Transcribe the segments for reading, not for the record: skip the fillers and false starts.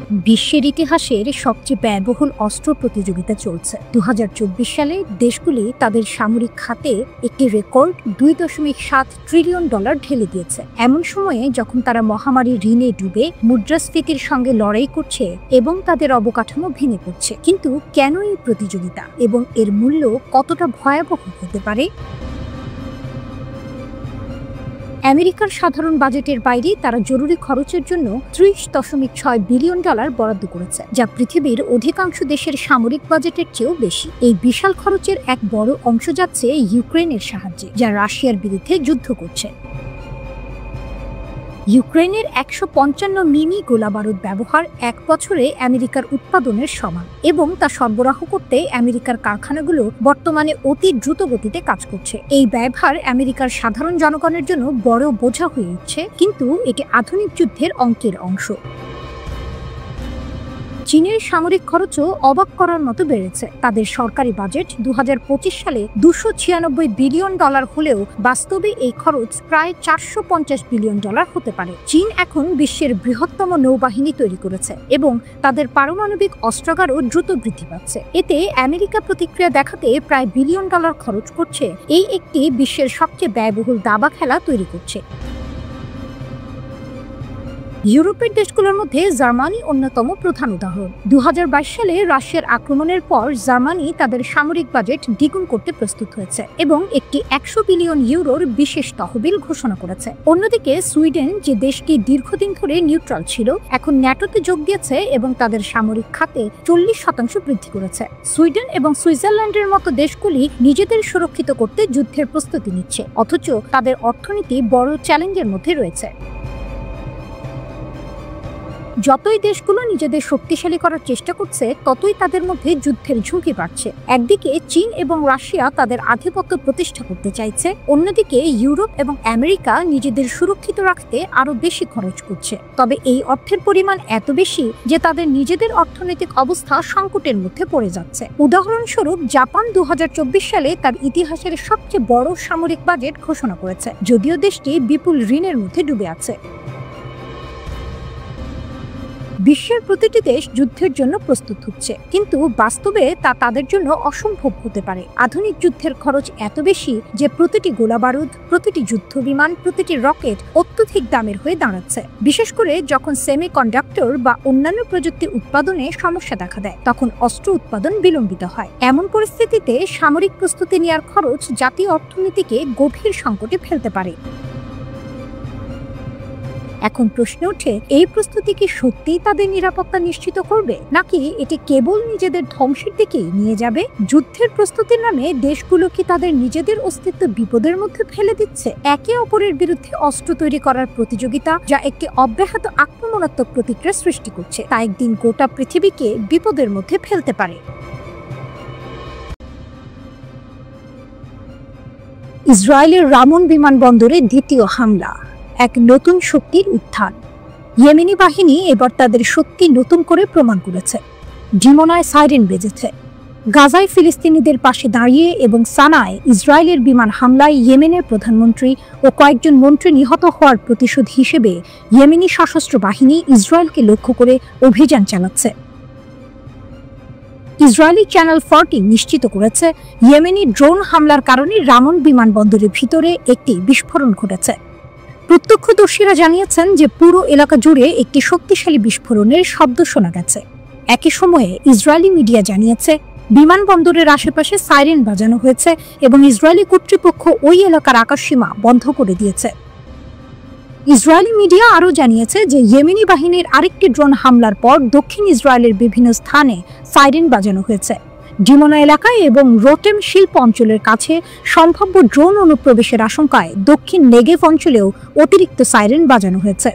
বিশ্বের ইতিহাসের সবচেয়ে ব্যয়বহুল অস্ত্র প্রতিযোগিতা চলছে। 2024 সালে দেশগুলি তাদের সামরিক খাতে একটি রেকর্ড $2.7 ট্রিলিয়ন ঢেলে দিয়েছে, এমন সময়ে যখন তারা মহামারী ঋণে ডুবে মুদ্রাস্ফীতির সঙ্গে লড়াই করছে এবং তাদের অবকাঠামো ভেঙে পড়ছে। কিন্তু কেন এই প্রতিযোগিতা এবং এর মূল্য কতটা ভয়াবহ হতে পারে? আমেরিকার সাধারণ বাজেটের বাইরে তারা জরুরি খরচের জন্য $30.6 বিলিয়ন বরাদ্দ করেছে, যা পৃথিবীর অধিকাংশ দেশের সামরিক বাজেটের চেয়েও বেশি। এই বিশাল খরচের এক বড় অংশ যাচ্ছে ইউক্রেনের সাহায্যে, যা রাশিয়ার বিরুদ্ধে যুদ্ধ করছে। ইউক্রেনের 155 মিনি গোলাবারুদ ব্যবহার এক বছরে আমেরিকার উৎপাদনের সমান, এবং তা সরবরাহ করতে আমেরিকার কারখানাগুলো বর্তমানে অতি দ্রুত গতিতে কাজ করছে। এই ব্যবহার আমেরিকার সাধারণ জনগণের জন্য বড় বোঝা হয়ে উঠছে, কিন্তু এটি আধুনিক যুদ্ধের অঙ্কের অংশ। চীনের সামরিক খরচও অবাক করার মতো বেড়েছে। তাদের সরকারি বাজেট 2025 সালে $296 বিলিয়ন হলেও বাস্তবে এই খরচ প্রায় $450 বিলিয়ন হতে পারে। চীন এখন বিশ্বের বৃহত্তম নৌবাহিনী তৈরি করেছে এবং তাদের পারমাণবিক অস্ত্রাগারও দ্রুত বৃদ্ধি পাচ্ছে। এতে আমেরিকা প্রতিক্রিয়া দেখাতে প্রায় $1 বিলিয়ন খরচ করছে, এই একটি বিশ্বের সবচেয়ে ব্যয়বহুল দাবা খেলা তৈরি করছে। ইউরোপের দেশগুলোর মধ্যে জার্মানি অন্যতম প্রধান উদাহরণ। 2022 সালে রাশিয়ার আক্রমণের পর জার্মানি তাদের সামরিক বাজেট দ্বিগুণ করতে প্রস্তুত হয়েছে এবং একটি 100 বিলিয়ন ইউরোর বিশেষ তহবিল ঘোষণা করেছে। অন্যদিকে সুইডেন, যে দেশটি দীর্ঘদিন ধরে নিউট্রাল ছিল, এখন ন্যাটোতে যোগ দিয়েছে এবং তাদের সামরিক খাতে 40% বৃদ্ধি করেছে। সুইডেন এবং সুইজারল্যান্ডের মতো দেশগুলি নিজেদের সুরক্ষিত করতে যুদ্ধের প্রস্তুতি নিচ্ছে, অথচ তাদের অর্থনীতি বড় চ্যালেঞ্জের মধ্যে রয়েছে। যতই দেশগুলো নিজেদের শক্তিশালী করার চেষ্টা করছে, ততই তাদের মধ্যে যুদ্ধের ঝুঁকি বাড়ছে। একদিকে চীন এবং রাশিয়া তাদের আধিপত্য প্রতিষ্ঠা করতে চাইছে, অন্যদিকে ইউরোপ এবং আমেরিকা নিজেদের সুরক্ষিত রাখতে আরো বেশি খরচ করছে। তবে এই অর্থের পরিমাণ এত বেশি যে তাদের নিজেদের অর্থনৈতিক অবস্থা সংকটের মধ্যে পড়ে যাচ্ছে। উদাহরণস্বরূপ, জাপান 2024 সালে তার ইতিহাসের সবচেয়ে বড় সামরিক বাজেট ঘোষণা করেছে, যদিও দেশটি বিপুল ঋণের মধ্যে ডুবে আছে। বিশ্বের প্রতিটি দেশ যুদ্ধের জন্য প্রস্তুত হচ্ছে, কিন্তু বাস্তবে তা তাদের জন্য অসম্ভব হতে পারে। আধুনিক যুদ্ধের খরচ এত বেশি যে প্রতিটি গোলাবারুদ, প্রতিটি যুদ্ধ বিমান, প্রতিটি রকেট অত্যধিক দামের হয়ে দাঁড়াচ্ছে। বিশেষ করে যখন সেমিকন্ডাক্টর বা অন্যান্য প্রযুক্তি উৎপাদনে সমস্যা দেখা দেয়, তখন অস্ত্র উৎপাদন বিলম্বিত হয়। এমন পরিস্থিতিতে সামরিক প্রস্তুতি নেওয়ার খরচ জাতীয় অর্থনীতিকে গভীর সংকটে ফেলতে পারে। এখন প্রশ্ন ওঠে, এই প্রস্তুতি কি সত্যিই তাদের নিরাপত্তা নিশ্চিত করবে, নাকি এটি কেবল নিজেদের ধ্বংসের দিকেই নিয়ে যাবে? যুদ্ধের প্রস্তুতির নামে দেশগুলো কি তাদের নিজেদের অস্তিত্ব বিপদের মধ্যে ফেলে দিচ্ছে? একে অপরের বিরুদ্ধে অস্ত্র তৈরি করার প্রতিযোগিতা, যা একটি অব্যাহত আক্রমণাত্মক প্রতিক্রিয়া সৃষ্টি করছে, তা একদিন গোটা পৃথিবীকে বিপদের মধ্যে ফেলতে পারে। ইসরায়েলের রামন বিমানবন্দরে দ্বিতীয় হামলা, এক নতুন শক্তির উত্থান। ইয়েমেনি বাহিনী এবার তাদের শক্তি নতুন করে প্রমাণ করেছে। ডিমোনায় সাইরেন বেজেছে। গাজায় ফিলিস্তিনিদের পাশে দাঁড়িয়ে এবং সানায় ইসরায়েলের বিমান হামলায় ইয়েমেনের প্রধানমন্ত্রী ও কয়েকজন মন্ত্রী নিহত হওয়ার প্রতিশোধ হিসেবে ইয়েমেনি সশস্ত্র বাহিনী ইসরায়েলকে লক্ষ্য করে অভিযান চালাচ্ছে। ইসরায়েলি চ্যানেল 40 নিশ্চিত করেছে, ইয়েমেনি ড্রোন হামলার কারণে রামন বিমানবন্দরের ভিতরে একটি বিস্ফোরণ ঘটেছে। প্রত্যক্ষদর্শীরা জানিয়েছেন যে পুরো এলাকা জুড়ে একটি শক্তিশালী বিস্ফোরণের শব্দ শোনা গেছে। একই সময়ে ইসরায়েলি মিডিয়া জানিয়েছে, বিমানবন্দরের আশেপাশে সাইরেন বাজানো হয়েছে এবং ইসরায়েলি কর্তৃপক্ষ ওই এলাকার আকাশসীমা বন্ধ করে দিয়েছে। ইসরায়েলি মিডিয়া আরও জানিয়েছে যে ইয়েমেনি বাহিনীর আরেকটি ড্রোন হামলার পর দক্ষিণ ইসরায়েলের বিভিন্ন স্থানে সাইরেন বাজানো হয়েছে। ডিমোনা এলাকায় এবং রোটেম শিল্প অঞ্চলের কাছে সম্ভাব্য ড্রোন অনুপ্রবেশের আশঙ্কায় দক্ষিণ নেগেভ অঞ্চলেও অতিরিক্ত সাইরেন বাজানো হয়েছে।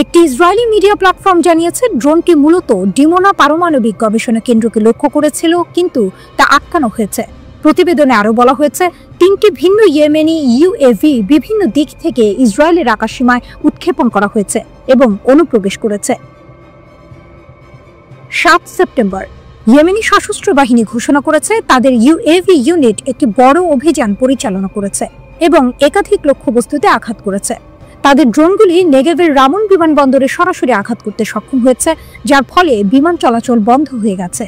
একটি ইসরায়েলি মিডিয়া প্ল্যাটফর্ম জানিয়েছে, ড্রোনটি মূলত ডিমোনা পারমাণবিক গবেষণা কেন্দ্রকে লক্ষ্য করেছিল, কিন্তু তা আটকানো হয়েছে। প্রতিবেদনে আরও বলা হয়েছে, 3টি ভিন্ন ইয়েমেনি ইউএভি বিভিন্ন দিক থেকে ইসরায়েলের আকাশসীমায় উৎক্ষেপণ করা হয়েছে এবং অনুপ্রবেশ করেছে। 7 সেপ্টেম্বর ইয়েমেনি সশস্ত্র বাহিনী ঘোষণা করেছে তাদের ইউএভি ইউনিট একটি বড় অভিযান পরিচালনা করেছে এবং একাধিক লক্ষ্যবস্তুতে আঘাত করেছে। তাদের ড্রোনগুলি নেগেভের রামন বিমানবন্দরে সরাসরি আঘাত করতে সক্ষম হয়েছে, যার ফলে বিমান চলাচল বন্ধ হয়ে গেছে।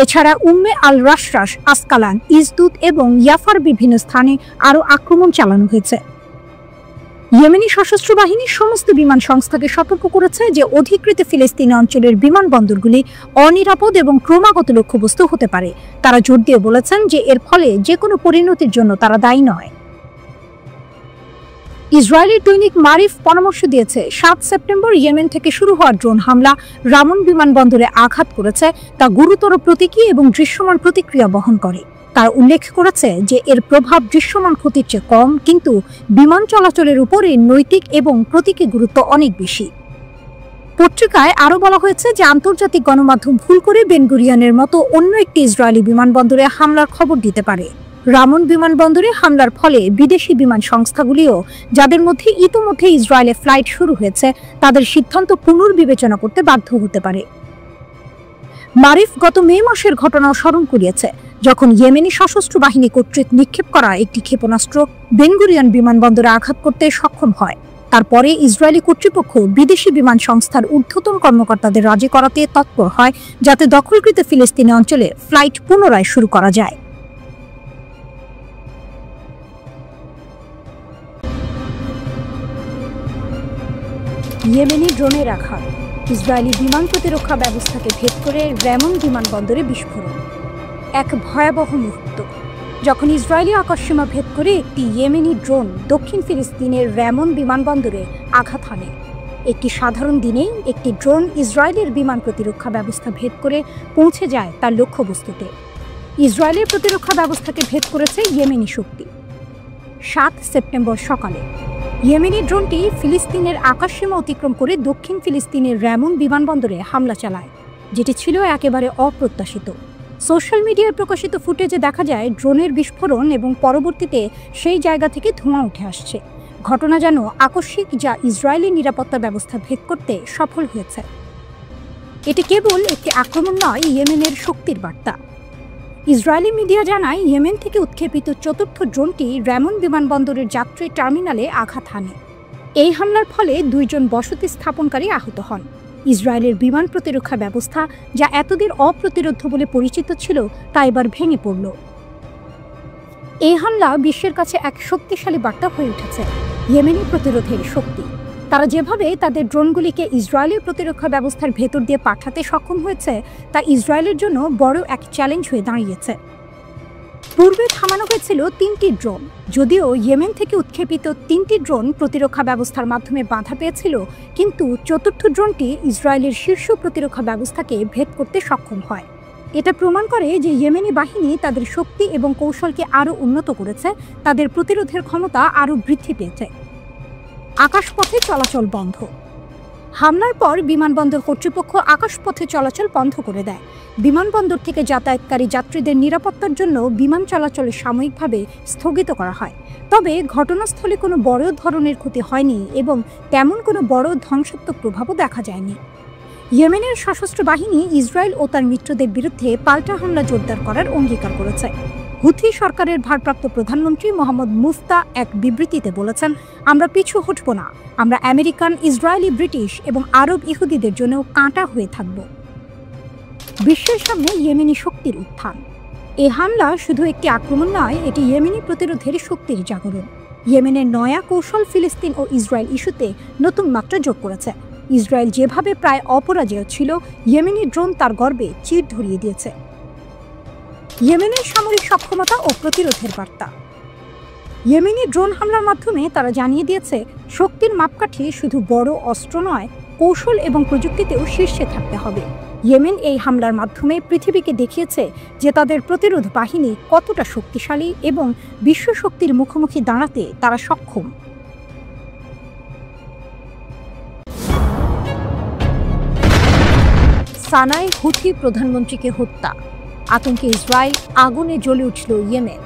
এছাড়া উম্মে আল রাশরাশ, আসকালান, ইজদুদ এবং ইয়াফার বিভিন্ন স্থানে আরও আক্রমণ চালানো হয়েছে। ইয়েমেনি সশস্ত্র বাহিনী সমস্ত বিমান সংস্থাকে সতর্ক করেছে যে অধিকৃত ফিলিস্তিনি অঞ্চলের বিমানবন্দরগুলি অনিরাপদ এবং ক্রমাগত লক্ষ্যবস্তু হতে পারে। তারা জোর দিয়ে বলেছেন যে এর ফলে যে কোনো পরিণতির জন্য তারা দায়ী নয়। ইসরায়েলি দৈনিক মারিফ পরামর্শ দিয়েছে, 7 সেপ্টেম্বর ইয়েমেন থেকে শুরু হওয়া ড্রোন হামলা রামন বিমানবন্দরে আঘাত করেছে, তা গুরুতর প্রতীকী এবং দৃশ্যমান প্রতিক্রিয়া বহন করে। তারা উল্লেখ করেছে যে এর প্রভাব দৃশ্যমান ক্ষতির চেয়ে কম, কিন্তু বিমান চলাচলের উপরে নৈতিক এবং প্রতীকী গুরুত্ব অনেক বেশি। পত্রিকায় আরও বলা হয়েছে যে আন্তর্জাতিক গণমাধ্যম ভুল করে বেন গুরিয়নের মতো অন্য একটি ইসরায়েলি বিমানবন্দরে হামলার খবর দিতে পারে। রামন বিমানবন্দরে হামলার ফলে বিদেশি বিমান সংস্থাগুলিও, যাদের মধ্যে ইতোমধ্যে ইসরায়েলে ফ্লাইট শুরু হয়েছে, তাদের সিদ্ধান্ত পুনর্বিবেচনা করতে বাধ্য হতে পারে। মারিফ গত মে মাসের ঘটনাও স্মরণ করিয়েছে, যখন ইয়েমেনি সশস্ত্র বাহিনী কর্তৃক নিক্ষেপ করা একটি ক্ষেপণাস্ত্র বেন গুরিয়ন বিমানবন্দরে আঘাত করতে সক্ষম হয়। তারপরে ইসরায়েলি কর্তৃপক্ষ বিদেশি বিমান সংস্থার ঊর্ধ্বতন কর্মকর্তাদের রাজি করাতে তৎপর হয়, যাতে দখলকৃত ফিলিস্তিনি অঞ্চলে ফ্লাইট পুনরায় শুরু করা যায়। ইয়েমেনি ড্রোনের আঘাত, ইসরায়েলি বিমান প্রতিরক্ষা ব্যবস্থাকে ভেদ করে রামন বিমানবন্দরে বিস্ফোরণ। এক ভয়াবহ মুহূর্ত যখন ইসরায়েলি আকাশসীমা ভেদ করে একটি ইয়েমেনি ড্রোন দক্ষিণ ফিলিস্তিনের রামন বিমানবন্দরে আঘাত হানে। একটি সাধারণ দিনেই একটি ড্রোন ইসরায়েলের বিমান প্রতিরক্ষা ব্যবস্থা ভেদ করে পৌঁছে যায় তার লক্ষ্যবস্তুতে। ইসরায়েলের প্রতিরক্ষা ব্যবস্থাকে ভেদ করেছে ইয়েমেনি শক্তি। 7 সেপ্টেম্বর সকালে ইয়েমেনি ড্রোনটি ফিলিস্তিনের আকাশসীমা অতিক্রম করে দক্ষিণ ফিলিস্তিনের রামন বিমানবন্দরে হামলা চালায়, যেটি ছিল একেবারে অপ্রত্যাশিত। সোশ্যাল মিডিয়ায় প্রকাশিত ফুটেজে দেখা যায় ড্রোনের বিস্ফোরণ এবং পরবর্তীতে সেই জায়গা থেকে ধোঁয়া উঠে আসছে। ঘটনা যেন আকস্মিক, যা ইসরায়েলি নিরাপত্তা ব্যবস্থা ভেদ করতে সফল হয়েছে। এটি কেবল একটি আক্রমণ নয়, ইয়েমেনের শক্তির বার্তা। ইসরায়েলি মিডিয়া জানায় ইয়েমেন থেকে উৎক্ষেপিত চতুর্থ ড্রোনটি রামন বিমানবন্দরের যাত্রী টার্মিনালে আঘাত হানে। এই হামলার ফলে 2 জন বসতি স্থাপনকারী আহত হন। ইসরায়েলের বিমান প্রতিরক্ষা ব্যবস্থা, যা এতদিন অপ্রতিরোধ্য বলে পরিচিত ছিল, তা এবার ভেঙে পড়ল। এই হামলা বিশ্বের কাছে এক শক্তিশালী বার্তা হয়ে উঠেছে ইয়েমেনি প্রতিরোধের শক্তি। তারা যেভাবে তাদের ড্রোনগুলিকে ইসরায়েলি প্রতিরক্ষা ব্যবস্থার ভেতর দিয়ে পাঠাতে সক্ষম হয়েছে, তা ইসরায়েলের জন্য বড় এক চ্যালেঞ্জ হয়ে দাঁড়িয়েছে। পূর্বে থামানো হয়েছিল 3টি ড্রোন। যদিও ইয়েমেন থেকে উৎক্ষেপিত 3টি ড্রোন প্রতিরক্ষা ব্যবস্থার মাধ্যমে বাধা পেয়েছিল, কিন্তু চতুর্থ ড্রোনটি ইসরায়েলের শীর্ষ প্রতিরক্ষা ব্যবস্থাকে ভেদ করতে সক্ষম হয়। এটা প্রমাণ করে যে ইয়েমেনি বাহিনী তাদের শক্তি এবং কৌশলকে আরও উন্নত করেছে, তাদের প্রতিরোধের ক্ষমতা আরও বৃদ্ধি পেয়েছে। আকাশপথে চলাচল বন্ধ। হামলার পর বিমানবন্দর কর্তৃপক্ষ আকাশপথে চলাচল বন্ধ করে দেয়। বিমানবন্দর থেকে যাতায়াতকারী যাত্রীদের নিরাপত্তার জন্য বিমান চলাচল সাময়িকভাবে স্থগিত করা হয়। তবে ঘটনাস্থলে কোনো বড় ধরনের ক্ষতি হয়নি এবং তেমন কোনো বড় ধ্বংসাত্মক প্রভাবও দেখা যায়নি। ইয়েমেনের সশস্ত্র বাহিনী ইসরায়েল ও তার মিত্রদের বিরুদ্ধে পাল্টা হামলা জোরদার করার অঙ্গীকার করেছে। হুথি সরকারের ভারপ্রাপ্ত প্রধানমন্ত্রী মোহাম্মদ মুফতা এক বিবৃতিতে বলেছেন, আমরা পিছু হটব না। আমরা আমেরিকান, ইসরায়েলি, ব্রিটিশ এবং আরব ইহুদিদের জন্য কাঁটা হয়ে থাকব। বিশ্বের সামনে ইয়েমেনি শক্তির উত্থান। এই হামলা শুধু একটি আক্রমণ নয়, এটি ইয়েমেনি প্রতিরোধের শক্তির জাগরণ। ইয়েমেনের নয়া কৌশল ফিলিস্তিন ও ইসরায়েল ইস্যুতে নতুন মাত্রা যোগ করেছে। ইসরায়েল যেভাবে প্রায় অপরাজেয় ছিল, ইয়েমেনি ড্রোন তার গর্বে চির ধরিয়ে দিয়েছে। ইয়েমেনের সামরিক সক্ষমতা ও প্রতিরোধের বার্তা। ইয়েমেনি ড্রোন হামলার মাধ্যমে তারা জানিয়ে দিয়েছে, শক্তির মাপকাঠি শুধু বড় অস্ত্র নয়, কৌশল এবং প্রযুক্তিতেও শীর্ষে থাকতে হবে। ইয়েমেন এই হামলার মাধ্যমে পৃথিবীকে দেখিয়েছে যে তাদের প্রতিরোধ বাহিনী কতটা শক্তিশালী এবং বিশ্ব শক্তির মুখোমুখি দাঁড়াতে তারা সক্ষম। সানায় হুথি প্রধানমন্ত্রীকে হত্যা, আতঙ্কে ইসরায়েল, আগুনে জ্বলে উঠল ইয়েমেন।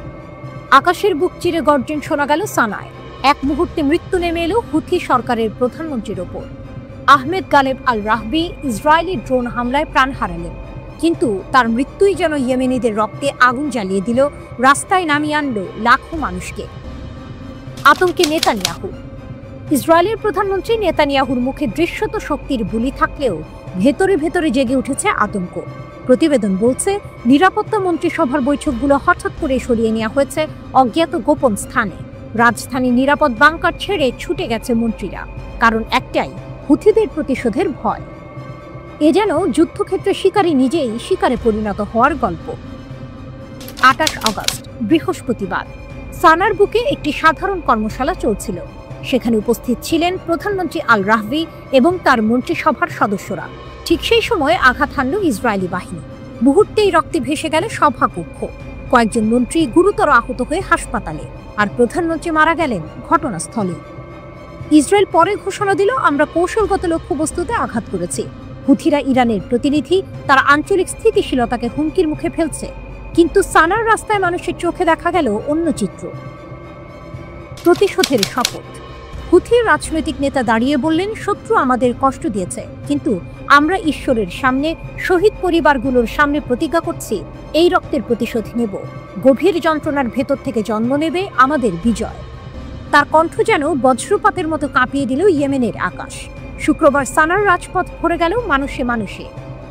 আকাশের বুক চিরে গর্জন শোনা গেল সানায়। এক মুহূর্তে মৃত্যু নেমে এলো হুথি সরকারের প্রধানমন্ত্রীর ওপর। আহমেদ গালেব আল রাহবি ইসরায়েলি ড্রোন হামলায় প্রাণ হারালেন, কিন্তু তার মৃত্যুই যেন ইয়েমেনিদের রক্তে আগুন জ্বালিয়ে দিল, রাস্তায় নামিয়ে আনল লাখো মানুষকে। আতঙ্কে নেতানিয়াহু। ইসরায়েলের প্রধানমন্ত্রী নেতানিয়াহুর মুখে দৃশ্যত শক্তির বুলি থাকলেও ভেতরে ভেতরে জেগে উঠেছে আতঙ্ক। প্রতিবেদন বলছে, নিরাপত্তা মন্ত্রিসভার বৈঠকগুলো হঠাৎ করে সরিয়ে নেওয়া হয়েছে অজ্ঞাত গোপন স্থানে। রাজধানী নিরাপদ বাংকার ছেড়ে ছুটে গেছে মন্ত্রীরা, কারণ একটাই, হুথিদের প্রতিশোধের ভয়। এ যেন যুদ্ধক্ষেত্রে শিকারী নিজেই শিকারে পরিণত হওয়ার গল্প। 28 আগস্ট বৃহস্পতিবার সানার বুকে একটি সাধারণ কর্মশালা চলছিল। সেখানে উপস্থিত ছিলেন প্রধানমন্ত্রী আল রাহবি এবং তার মন্ত্রিসভার সদস্যরা। ঠিক সেই সময় আঘাত হানল ইসরায়েলি বাহিনী। মুহূর্তেই রক্তে ভেসে গেল সভাকক্ষ। কয়েকজন মন্ত্রী গুরুতর আহত হয়ে হাসপাতালে, আর প্রধানমন্ত্রী মারা গেলেন ঘটনাস্থলে। ইসরায়েল পরে ঘোষণা দিল, আমরা কৌশলগত লক্ষ্যবস্তুতে আঘাত করেছি। হুথিরা ইরানের প্রতিনিধি, তারা আঞ্চলিক স্থিতিশীলতাকে হুমকির মুখে ফেলছে। কিন্তু সানার রাস্তায় মানুষের চোখে দেখা গেল অন্য চিত্র। প্রতিশোধের শপথ। হুথির রাজনৈতিক নেতা দাঁড়িয়ে বললেন, শত্রু আমাদের কষ্ট দিয়েছে, কিন্তু আমরা ঈশ্বরের সামনে, শহীদ পরিবারগুলোর সামনে প্রতিজ্ঞা করছি, এই রক্তের প্রতিশোধ নেব। গভীর যন্ত্রণার ভেতর থেকে জন্ম নেবে আমাদের বিজয়। তার কণ্ঠ যেন বজ্রপাতের মতো কাঁপিয়ে দিল ইয়েমেনের আকাশ। শুক্রবার সানার রাজপথ ভরে গেল মানুষে মানুষে,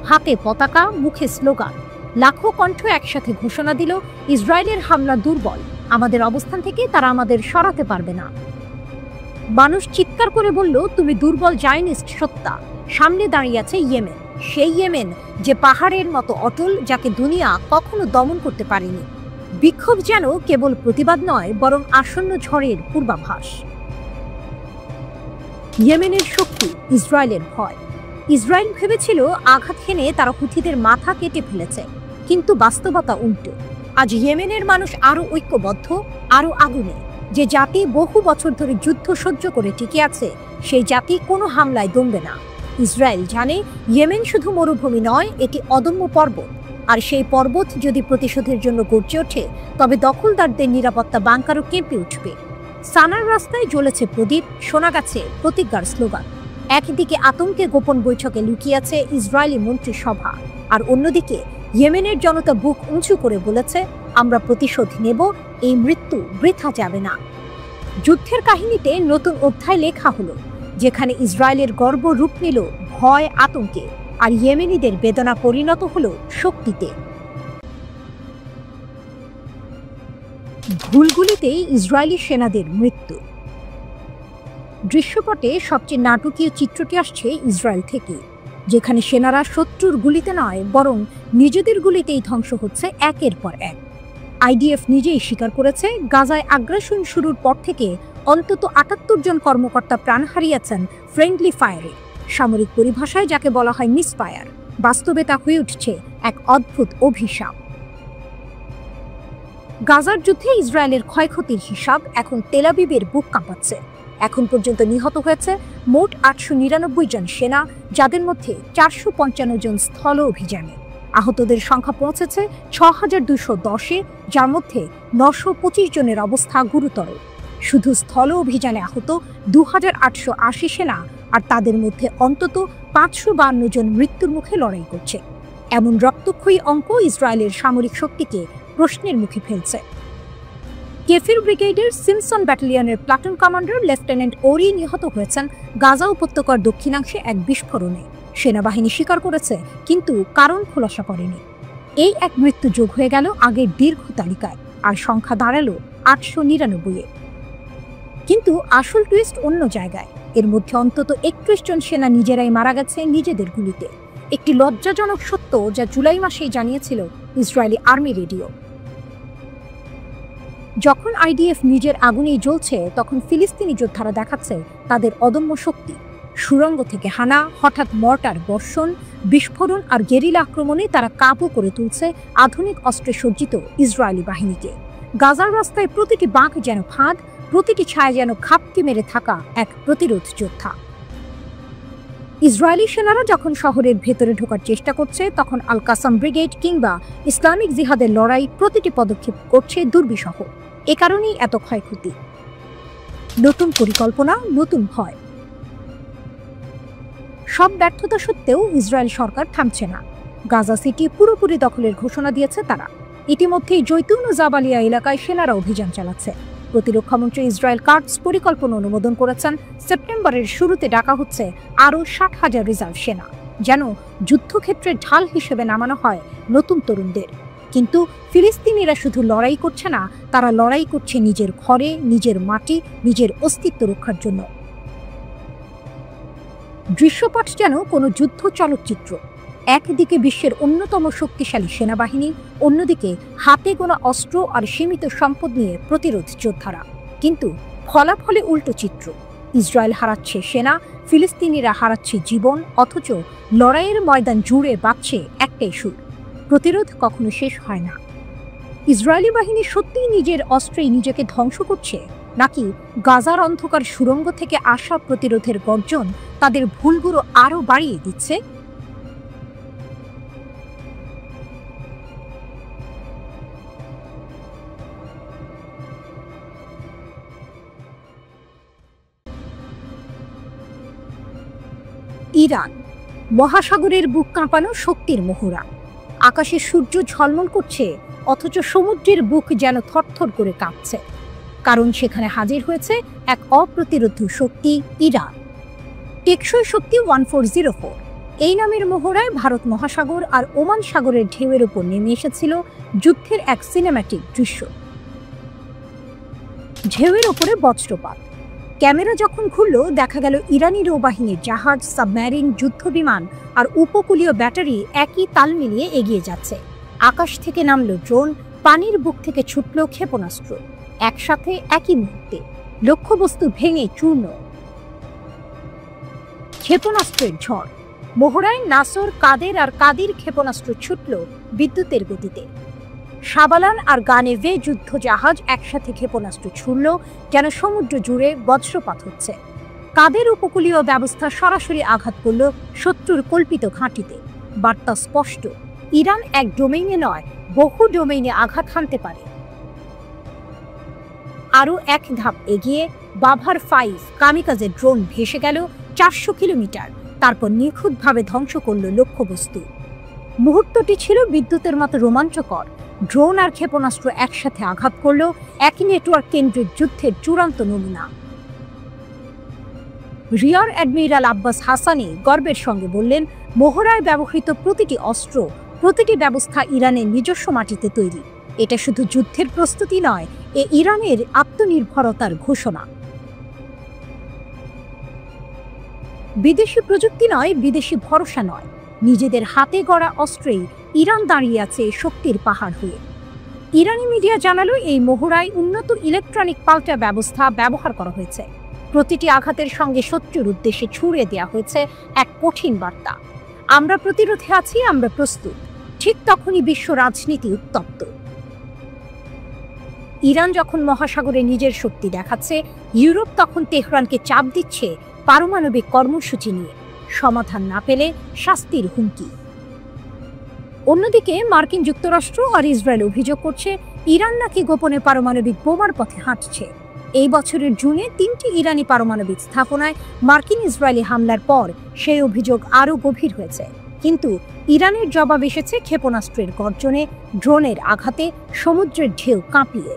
হাতে পতাকা, মুখে স্লোগান। লাখো কণ্ঠ একসাথে ঘোষণা দিল, ইসরায়েলের হামলা দুর্বল, আমাদের অবস্থান থেকে তারা আমাদের সরাতে পারবে না। মানুষ চিৎকার করে বলল, তুমি দুর্বল জায়নিস্ট সত্তা। সামনে দাঁড়িয়ে আছে ইয়েমেন, সেই ইয়েমেন যে পাহাড়ের মতো অটল, যাকে দুনিয়া কখনো দমন করতে পারেনি। বিক্ষোভ যেন কেবল প্রতিবাদ নয়, বরং আসন্ন ঝড়ের পূর্বাভাস। ইয়েমেনের শক্তি, ইসরায়েলের ভয়। ইসরায়েল ভেবেছিল আঘাত হেনে তারা হুথিদের মাথা কেটে ফেলেছে, কিন্তু বাস্তবতা উল্টো। আজ ইয়েমেনের মানুষ আরো ঐক্যবদ্ধ, আরো আগুনে। যে জাতি বহু বছর ধরে যুদ্ধ সহ্য করে টিকে আছে, সেই জাতি কোনো হামলায় দমবে না। ইসরায়েল জানে, ইয়েমেন শুধু মরুভূমি নয়, এটি অদম্য পর্বত। আর সেই পর্বত যদি প্রতিশোধের জন্য গর্জে ওঠে, তবে দখলদারদের নিরাপত্তা বাংকারও কেঁপে উঠবে। সানার রাস্তায় জ্বলেছে প্রদীপ, শোনা গেছে প্রতিজ্ঞার স্লোগান। একদিকে আতঙ্কে গোপন বৈঠকে লুকিয়ে আছে ইসরায়েলি মন্ত্রিসভা, আর অন্যদিকে ইয়েমেনের জনতা বুক উঁচু করে বলেছে, আমরা প্রতিশোধ নেব, এই মৃত্যু বৃথা যাবে না। যুদ্ধের কাহিনীতে নতুন অধ্যায় লেখা হলো, যেখানে ইসরায়েলের গর্ব রূপ নিল ভয়, আতঙ্কে, আর ইয়েমেনিদের বেদনা পরিণত হলো শক্তিতে। ভুলগুলিতেই ইসরায়েলি সেনাদের মৃত্যু। দৃশ্যপটে সবচেয়ে নাটকীয় চিত্রটি আসছে ইসরায়েল থেকে, যেখানে সেনারা শত্রুর গুলিতে নয়, বরং নিজেদের গুলিতেই ধ্বংস হচ্ছে একের পর এক। আইডিএফ নিজেই স্বীকার করেছে, গাজায় আগ্রাসন শুরুর পর থেকে অন্তত ৭৮ জন কর্মকর্তা প্রাণ হারিয়েছেন ফ্রেন্ডলি ফায়ারে, সামরিক পরিভাষায় যাকে বলা হয় মিসফায়ার। বাস্তবে তা হয়ে উঠছে এক অদ্ভুত অভিশাপ। গাজার যুদ্ধে ইসরায়েলের ক্ষয়ক্ষতির হিসাব এখন তেল আবিবের বুক কাঁপাচ্ছে। এখন পর্যন্ত নিহত হয়েছে মোট ৮৯৯ জন সেনা, যাদের মধ্যে ৪৫৫ জন স্থল অভিযানে। আহতদের সংখ্যা পৌঁছেছে ৬,২১০-এ, যার মধ্যে ৯২৫ জনের অবস্থা গুরুতর। শুধু স্থল অভিযানে আহত ২,৮৮০ সেনা, আর তাদের মধ্যে অন্তত ৫৫২ জন মৃত্যুর মুখে লড়াই করছে। এমন রক্তক্ষয়ী অঙ্ক ইসরায়েলের সামরিক শক্তিকে প্রশ্নের মুখে ফেলছে। কেফির ব্রিগেডের সিমসন ব্যাটালিয়নের প্লাটুন কমান্ডার লেফটেন্যান্ট ওরি নিহত হয়েছেন গাজা উপত্যকার দক্ষিণাংশে এক বিস্ফোরণে। সেনাবাহিনী স্বীকার করেছে, কিন্তু কারণ খোলাসা করেনি। এই এক মৃত্যু যোগ হয়ে গেল আগের দীর্ঘ তালিকায়, আর সংখ্যা দাঁড়ালো ৮৯৯-এ। কিন্তু আসল টুইস্ট অন্য জায়গায়। এর মধ্যে অন্তত ৩১ জন সেনা নিজেরাই মারা গেছে নিজেদের গুলিতে। একটি লজ্জাজনক সত্য, যা জুলাই মাসেই জানিয়েছিল ইসরায়েলি আর্মি রেডিও। যখন আইডিএফ নিজের আগুনেই জ্বলছে, তখন ফিলিস্তিনি যোদ্ধারা দেখাচ্ছে তাদের অদম্য শক্তি। সুড়ঙ্গ থেকে হানা, হঠাৎ মর্টার বর্ষণ, বিস্ফোরণ আর গেরিলা আক্রমণে তারা কাবু করে তুলছে আধুনিক অস্ত্রে সজ্জিত ইসরায়েলি বাহিনীকে। গাজার রাস্তায় প্রতিটি বাঁক যেন ফাঁদ, প্রতিটি ছায়া যেন খাপটি মেরে থাকা এক প্রতিরোধ যোদ্ধা। ইসরায়েলি সেনারা যখন শহরের ভেতরে ঢোকার চেষ্টা করছে, তখন আল কাসাম ব্রিগেড কিংবা ইসলামিক জিহাদের লড়াই প্রতিটি পদক্ষেপ করছে দুর্বিষহ। এ কারণেই এত ক্ষয়ক্ষতি। নতুন পরিকল্পনা, নতুন ভয়। সব ব্যর্থতা সত্ত্বেও ইসরায়েল সরকার থামছে না। গাজা সিটি পুরোপুরি দখলের ঘোষণা দিয়েছে তারা। ইতিমধ্যেই জৈতুন ও জাবালিয়া এলাকায় সেনারা অভিযান চালাচ্ছে। প্রতিরক্ষামন্ত্রী ইসরায়েল কাটস পরিকল্পনা অনুমোদন করেছেন সেপ্টেম্বরের শুরুতে ডাকা হচ্ছে আরও 60,000 রিজার্ভ সেনা, যেন যুদ্ধক্ষেত্রে ঢাল হিসেবে নামানো হয় নতুন তরুণদের। কিন্তু ফিলিস্তিনিরা শুধু লড়াই করছে না, তারা লড়াই করছে নিজের ঘরে, নিজের মাটি, নিজের অস্তিত্ব রক্ষার জন্য। দৃশ্যপট যেন কোনো যুদ্ধ চলচ্চিত্র। একদিকে বিশ্বের অন্যতম শক্তিশালী সেনাবাহিনী, অন্যদিকে হাতে গোনা অস্ত্র আর সীমিত সম্পদ নিয়ে প্রতিরোধ যোদ্ধারা। কিন্তু ফলাফলে উল্টো চিত্র। ইসরায়েল হারাচ্ছে সেনা, ফিলিস্তিনিরা হারাচ্ছে জীবন, অথচ লড়াইয়ের ময়দান জুড়ে বাজছে একটাই সুর: প্রতিরোধ কখনো শেষ হয় না। ইসরায়েলি বাহিনী সত্যিই নিজের অস্ত্রেই নিজেকে ধ্বংস করছে, নাকি গাজার অন্ধকার সুড়ঙ্গ থেকে আসা প্রতিরোধের গর্জন তাদের ভুলগুলো আরও বাড়িয়ে দিচ্ছে? ইরান মহাসাগরের বুক কাঁপানো শক্তির মহড়া। আকাশে সূর্য ঝলমল করছে, অথচ সমুদ্রের বুক যেন থরথর করে কাঁপছে, কারণ সেখানে হাজির হয়েছে এক অপ্রতিরোধ্য শক্তি, ইরান। টেকসই শক্তি 1404 এই নামের মহড়ায় ভারত মহাসাগর আর ওমান সাগরের ঢেউয়ের উপর নেমে এসেছিল যুদ্ধের এক সিনেম্যাটিক দৃশ্য। ঢেউয়ের ওপরে বজ্রপাত। ক্যামেরা যখন ঘুরল, দেখা গেল ইরানি নৌবাহিনীর জাহাজ, সাবমেরিন, যুদ্ধবিমান আর উপকূলীয় ব্যাটারি একই তাল মিলিয়ে এগিয়ে যাচ্ছে। আকাশ থেকে নামল ড্রোন, পানির বুক থেকে ছুটল ক্ষেপণাস্ত্র। একসাথে একই মুহূর্তে লক্ষ্যবস্তু ভেঙে চূর্ণ। ক্ষেপণাস্ত্রের ঝড়। মহড়ায় নাসর, কাদের আর কাদির ক্ষেপণাস্ত্র ছুটল বিদ্যুতের গতিতে। সাবালান আর গানেভে যুদ্ধ জাহাজ একসাথে ক্ষেপণাস্ত্র ছুড়ল, যেন সমুদ্র জুড়ে বজ্রপাত হচ্ছে। কাদের উপকূলীয় ব্যবস্থা সরাসরি আঘাত করল শত্রুর কল্পিত ঘাঁটিতে। বার্তা স্পষ্ট: ইরান এক ডোমেইনে নয়, বহু ডোমেইনে আঘাত হানতে পারে। আরও এক ধাপ এগিয়ে বাভার 5 কামিকাজে ড্রোন ভেসে গেল 400 কিলোমিটার, তারপর নিখুঁতভাবে ধ্বংস করল লক্ষ্যবস্তু। মুহূর্তটি ছিল বিদ্যুতের মতো রোমাঞ্চকর। ড্রোন আর ক্ষেপণাস্ত্র একসাথে আঘাত করল, একই নেটওয়ার্ক কেন্দ্রিক যুদ্ধের চূড়ান্ত নমুনা। রিয়ার অ্যাডমিরাল আব্বাস হাসানি গর্বের সঙ্গে বললেন, মহড়ায় ব্যবহৃত প্রতিটি অস্ত্র, প্রতিটি ব্যবস্থা ইরানের নিজস্ব মাটিতে তৈরি। এটা শুধু যুদ্ধের প্রস্তুতি নয়, এ ইরানের আত্মনির্ভরতার ঘোষণা। বিদেশি প্রযুক্তি নয়, বিদেশি ভরসা নয়, নিজেদের হাতে গড়া অস্ত্রেই ইরান দাঁড়িয়ে আছে শক্তির পাহাড় হয়ে। ইরানি মিডিয়া জানালো, এই মহড়ায় উন্নত ইলেকট্রনিক পাল্টা ব্যবস্থা ব্যবহার করা হয়েছে। প্রতিটি আঘাতের সঙ্গে শত্রুর উদ্দেশ্যে ছুড়ে দেওয়া হয়েছে এক কঠিন বার্তা: আমরা প্রতিরোধে আছি, আমরা প্রস্তুত। ঠিক তখনই বিশ্ব রাজনীতি উত্তপ্ত। ইরান যখন মহাসাগরে নিজের শক্তি দেখাচ্ছে, ইউরোপ তখন তেহরানকে চাপ দিচ্ছে পারমাণবিক কর্মসূচি নিয়ে। সমাধান না পেলে শাস্তির হুমকি। অন্যদিকে মার্কিন যুক্তরাষ্ট্র আর ইসরায়েল অভিযোগ করছে, ইরান নাকি গোপনে পারমাণবিক বোমার পথে হাঁটছে। এই বছরের জুনে 3টি ইরানি পারমাণবিক স্থাপনায় মার্কিন ইসরায়েলি হামলার পর সেই অভিযোগ আরও গভীর হয়েছে। কিন্তু ইরানের জবাব এসেছে ক্ষেপণাস্ত্রের গর্জনে, ড্রোনের আঘাতে, সমুদ্রের ঢেউ কাঁপিয়ে।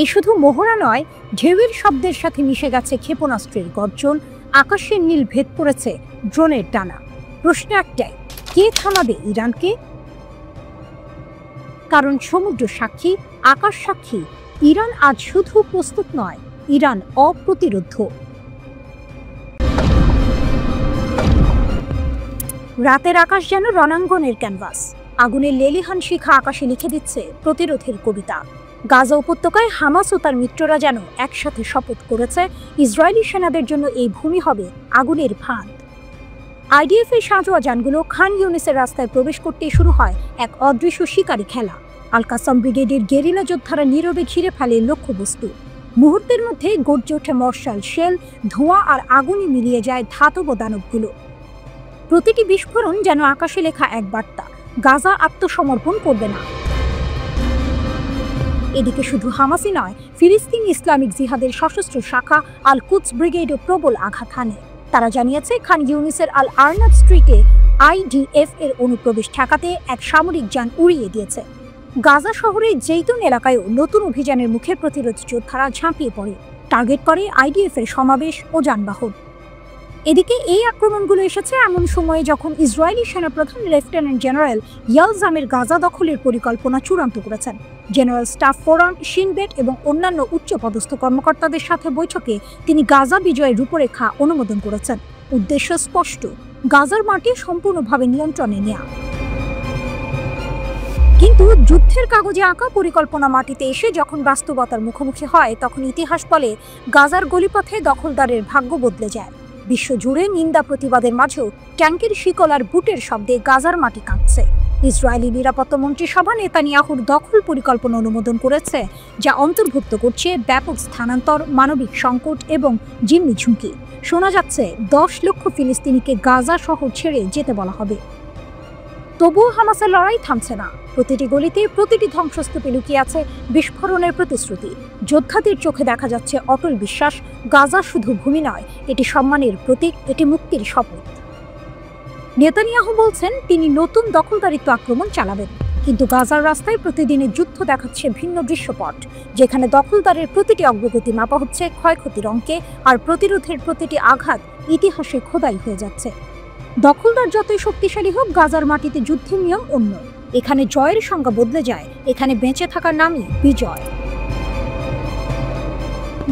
এ শুধু মহড়া নয়, ঢেউয়ের শব্দের সাথে মিশে গেছে ক্ষেপণাস্ত্রের গর্জন, আকাশের নীল ভেদ করেছে ড্রোনের ডানা। প্রশ্ন একটাই: কে থামাবে ইরানকে? কারণ সমুদ্র সাক্ষী, আকাশ সাক্ষী, ইরান আজ শুধু প্রস্তুত নয়, ইরান অপ্রতিরোধ্য। রাতের আকাশ যেন রণাঙ্গনের ক্যানভাস। আগুনের লেলিহান শিখা আকাশে লিখে দিচ্ছে প্রতিরোধের কবিতা। গাজা উপত্যকায় হামাস ও তার মিত্ররা যেন একসাথে শপথ করেছে, ইসরায়েলি সেনাদের জন্য এই ভূমি হবে আগুনের ফাঁদ। আইডিএফ এর সাঁজোয়া যানগুলো খান ইউনিসের রাস্তায় প্রবেশ করতে শুরু হয় এক অদৃশ্য শিকারী খেলা। আল কাসাম ব্রিগেডের গেরিলা যোদ্ধারা নীরবে ঘিরে ফেলে লক্ষ্যবস্তু। মুহূর্তের মধ্যে গর্জে ওঠে মর্শাল শেল, ধোঁয়া আর আগুনে মিলিয়ে যায় ধাতব দানবগুলো। প্রতিটি বিস্ফোরণ যেন আকাশে লেখা এক বার্তা: গাজা আত্মসমর্পণ করবে না। এদিকে শুধু হামাসই নয়, ফিলিস্তিনি ইসলামিক জিহাদের সশস্ত্র শাখা আল কুদস ব্রিগেডও প্রবল আঘাত হানে। তারা জানিয়েছে, খান ইউনিসের আল আরনাব স্ট্রিটে আইডিএফ এর অনুপ্রবেশ ঠেকাতে এক সামরিক যান উড়িয়ে দিয়েছে। গাজা শহরের জেইতুন এলাকায়ও নতুন অভিযানের মুখে প্রতিরোধ যোদ্ধারা ঝাঁপিয়ে পড়ে, টার্গেট করে আইডিএফ এর সমাবেশ ও যানবাহন। এদিকে এই আক্রমণগুলো এসেছে এমন সময়ে যখন ইসরায়েলি সেনাপ্রধান লেফটেন্যান্ট জেনারেল ইয়াল জামির গাজা দখলের পরিকল্পনা চূড়ান্ত করেছেন। জেনারেল স্টাফ ফোরাম, শিনবেট এবং অন্যান্য উচ্চপদস্থ কর্মকর্তাদের সাথে বৈঠকে তিনি গাজা বিজয়ের রূপরেখা অনুমোদন করেছেন। উদ্দেশ্য স্পষ্ট, গাজার মাটি সম্পূর্ণভাবে নিয়ন্ত্রণে নেওয়া। কিন্তু যুদ্ধের কাগজে আঁকা পরিকল্পনা মাটিতে এসে যখন বাস্তবতার মুখোমুখি হয়, তখন ইতিহাস বলে গাজার গলিপথে দখলদারের ভাগ্য বদলে যায়। বিশ্বজুড়ে নিন্দা প্রতিবাদের মাঝেও ট্যাঙ্কের শিকল আর বুটের শব্দে গাজার মাটি কাঁপছে। ইসরায়েলি নিরাপত্তা মন্ত্রিসভা নেতানিয়াহুর দখল পরিকল্পনা অনুমোদন করেছে, যা অন্তর্ভুক্ত করছে ব্যাপক স্থানান্তর, মানবিক সংকট এবং জিম্মি ঝুঁকি। শোনা যাচ্ছে 10 লক্ষ ফিলিস্তিনিকে গাজা শহর ছেড়ে যেতে বলা হবে। তবুও হামাসের লড়াই থামছে না। প্রতিটি গলিতে, প্রতিটি ধ্বংসস্তূপে লুকিয়ে আছে বিস্ফোরণের প্রতিশ্রুতি। যোদ্ধাদের চোখে দেখা যাচ্ছে অটল বিশ্বাস, গাজা শুধু ভূমি নয়, এটি সম্মানের প্রতীক, এটি মুক্তির শপথ। নেতানিয়াহু বলছেন তিনি নতুন দখলদারিত্ব আক্রমণ চালাবেন, কিন্তু গাজার রাস্তায় প্রতিদিনের যুদ্ধ দেখাচ্ছে ভিন্ন দৃশ্যপট, যেখানে দখলদারের প্রতিটি অগ্রগতি মাপা হচ্ছে ক্ষয়ক্ষতির অঙ্কে, আর প্রতিরোধের প্রতিটি আঘাত ইতিহাসে খোদাই হয়ে যাচ্ছে। দখলদার যতই শক্তিশালী হোক, গাজার মাটিতে যুদ্ধের নিয়ম অন্য। এখানে জয়ের সংজ্ঞা বদলে যায়, এখানে বেঁচে থাকার নামই বিজয়।